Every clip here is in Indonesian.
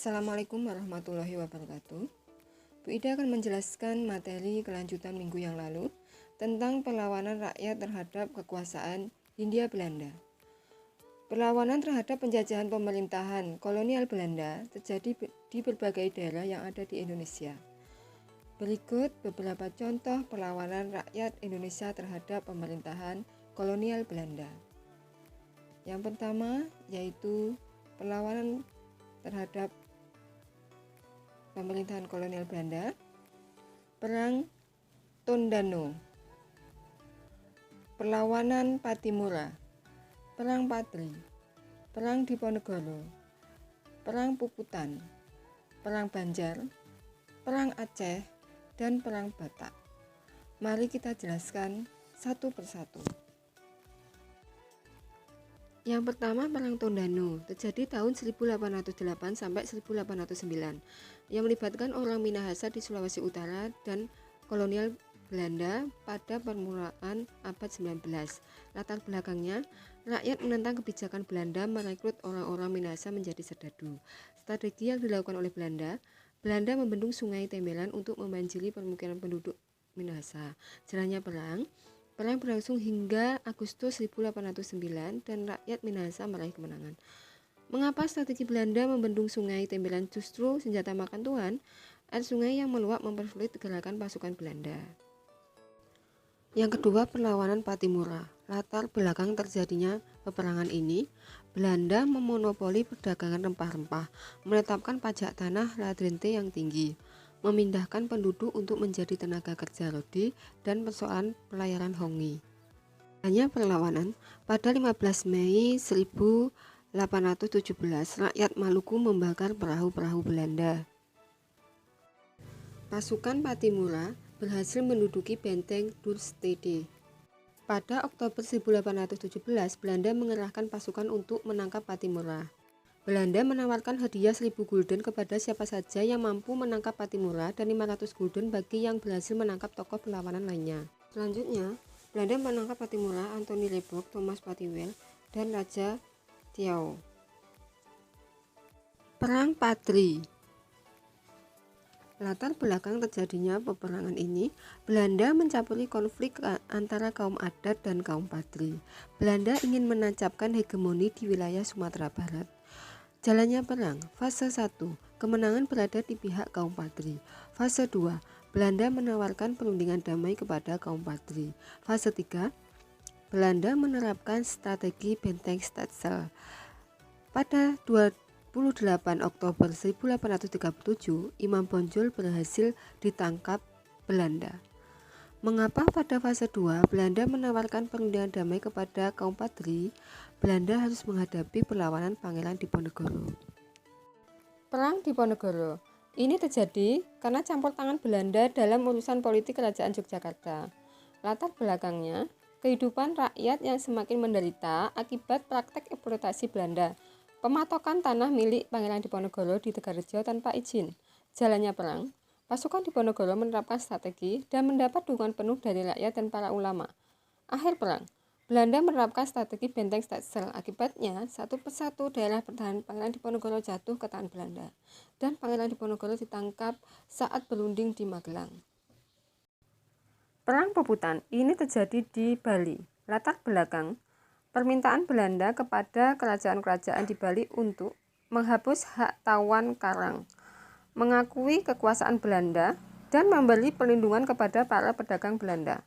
Assalamualaikum warahmatullahi wabarakatuh. Bu Ida akan menjelaskan materi kelanjutan minggu yang lalu tentang perlawanan rakyat terhadap kekuasaan Hindia Belanda. Perlawanan terhadap penjajahan pemerintahan kolonial Belanda terjadi di berbagai daerah yang ada di Indonesia. Berikut beberapa contoh perlawanan rakyat Indonesia terhadap pemerintahan kolonial Belanda. Yang pertama yaitu perlawanan terhadap pemerintahan kolonial Belanda, Perang Tondano, perlawanan Patimura, Perang Patri, Perang Diponegoro, Perang Puputan, Perang Banjar, Perang Aceh, dan Perang Batak. Mari kita jelaskan satu persatu. Yang pertama, Perang Tondano terjadi tahun 1808 sampai 1809 yang melibatkan orang Minahasa di Sulawesi Utara dan kolonial Belanda pada permulaan abad 19. Latar belakangnya, rakyat menentang kebijakan Belanda merekrut orang-orang Minahasa menjadi serdadu. Strategi yang dilakukan oleh Belanda membendung Sungai Tembelan untuk membanjiri permukiman penduduk Minahasa. Jalannya perang berlangsung hingga Agustus 1809 dan rakyat Minahasa meraih kemenangan. Mengapa strategi Belanda membendung Sungai Tembelan? Justru senjata makan tuan, air sungai yang meluap mempersulit gerakan pasukan Belanda. Yang kedua, perlawanan Patimura. Latar belakang terjadinya peperangan ini, Belanda memonopoli perdagangan rempah-rempah, menetapkan pajak tanah ladrente yang tinggi, memindahkan penduduk untuk menjadi tenaga kerja rodi, dan persoalan pelayaran Hongi. Hanya perlawanan, pada 15 Mei 1817, rakyat Maluku membakar perahu-perahu Belanda. Pasukan Patimura berhasil menduduki benteng Dürstede. Pada Oktober 1817, Belanda mengerahkan pasukan untuk menangkap Patimura. Belanda menawarkan hadiah 1000 gulden kepada siapa saja yang mampu menangkap Patimura dan 500 gulden bagi yang berhasil menangkap tokoh perlawanan lainnya. Selanjutnya, Belanda menangkap Patimura, Anthony Lebok, Thomas Patiwel, dan Raja Tiao. Perang Patri. Latar belakang terjadinya peperangan ini, Belanda mencampuri konflik antara kaum adat dan kaum Patri. Belanda ingin menancapkan hegemoni di wilayah Sumatera Barat. Jalannya perang. Fase 1, kemenangan berada di pihak kaum Patri. Fase 2, Belanda menawarkan perundingan damai kepada kaum Patri. Fase 3, Belanda menerapkan strategi benteng Stetsel. Pada 28 Oktober 1837, Imam Bonjol berhasil ditangkap Belanda. Mengapa pada fase 2 Belanda menawarkan perundingan damai kepada kaum Patri? Belanda harus menghadapi perlawanan Pangeran Diponegoro. Perang Diponegoro ini terjadi karena campur tangan Belanda dalam urusan politik Kerajaan Yogyakarta. Latar belakangnya, kehidupan rakyat yang semakin menderita akibat praktek eksploitasi Belanda, pematokan tanah milik Pangeran Diponegoro di Tegarejo tanpa izin. Jalannya perang, pasukan Diponegoro menerapkan strategi dan mendapat dukungan penuh dari rakyat dan para ulama. Akhir perang, Belanda menerapkan strategi benteng Stetsel. Akibatnya, satu persatu daerah pertahanan Pangeran Diponegoro jatuh ke tangan Belanda, dan Pangeran Diponegoro ditangkap saat berunding di Magelang. Perang Puputan ini terjadi di Bali. Latar belakang, permintaan Belanda kepada kerajaan-kerajaan di Bali untuk menghapus hak tawan karang, mengakui kekuasaan Belanda, dan memberi perlindungan kepada para pedagang Belanda.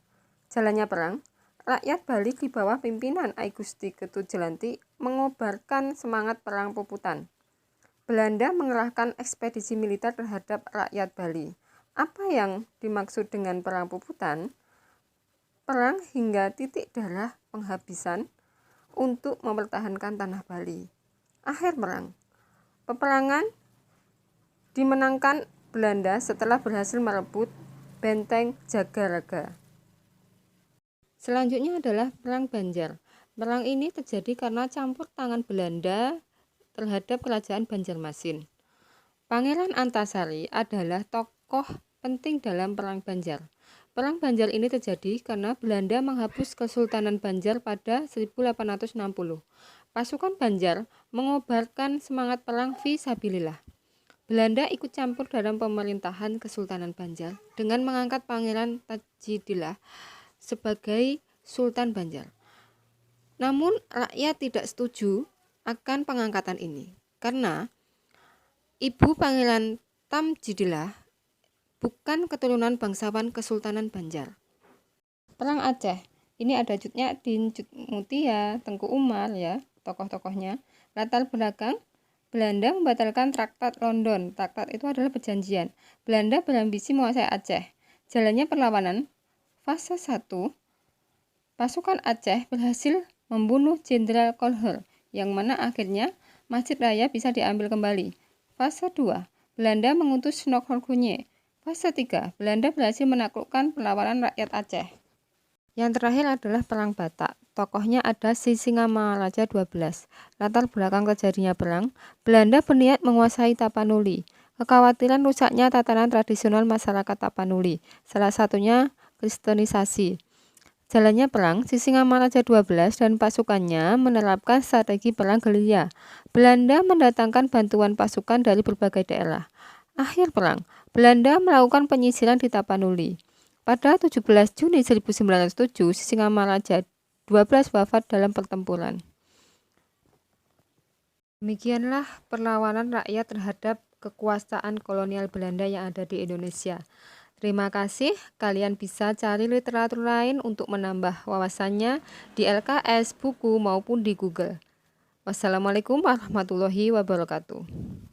Jalannya perang, rakyat Bali di bawah pimpinan Ai Gusti Ketut Jelanti mengobarkan semangat perang Puputan. Belanda mengerahkan ekspedisi militer terhadap rakyat Bali. Apa yang dimaksud dengan perang Puputan? Perang hingga titik darah penghabisan untuk mempertahankan tanah Bali. Akhir perang, peperangan dimenangkan Belanda setelah berhasil merebut benteng Jagaraga. Selanjutnya adalah Perang Banjar. Perang ini terjadi karena campur tangan Belanda terhadap kerajaan Banjarmasin. Pangeran Antasari adalah tokoh penting dalam Perang Banjar. Perang Banjar ini terjadi karena Belanda menghapus Kesultanan Banjar pada 1860. Pasukan Banjar mengobarkan semangat perang fi sabilillah. Belanda ikut campur dalam pemerintahan Kesultanan Banjar dengan mengangkat Pangeran Tajidillah sebagai Sultan Banjar. Namun rakyat tidak setuju akan pengangkatan ini karena ibu Pangeran Tamjidillah bukan keturunan bangsawan Kesultanan Banjar. Perang Aceh, ini ada Cut Nyak-dien, Cut Mutia, Tengku Umar ya, tokoh-tokohnya. Latar belakang Belanda membatalkan Traktat London. Traktat itu adalah perjanjian. Belanda berambisi menguasai Aceh. Jalannya perlawanan. Fase 1, pasukan Aceh berhasil membunuh Jenderal Kolher, yang mana akhirnya Masjid Raya bisa diambil kembali. Fase 2, Belanda mengutus Snorkhorkhunye. Fase 3, Belanda berhasil menaklukkan perlawanan rakyat Aceh. Yang terakhir adalah Perang Batak. Tokohnya ada Sisingamaraja 12. Latar belakang terjadinya perang, Belanda berniat menguasai Tapanuli. Kekhawatiran rusaknya tatanan tradisional masyarakat Tapanuli, salah satunya kristenisasi. Jalannya perang, Sisingamaraja 12 dan pasukannya menerapkan strategi perang gerilya. Belanda mendatangkan bantuan pasukan dari berbagai daerah. Akhir perang, Belanda melakukan penyisiran di Tapanuli. Pada 17 Juni 1907, Sisingamaraja 12 wafat dalam pertempuran. Demikianlah perlawanan rakyat terhadap kekuasaan kolonial Belanda yang ada di Indonesia. Terima kasih, kalian bisa cari literatur lain untuk menambah wawasannya di LKS, buku, maupun di Google. Wassalamualaikum warahmatullahi wabarakatuh.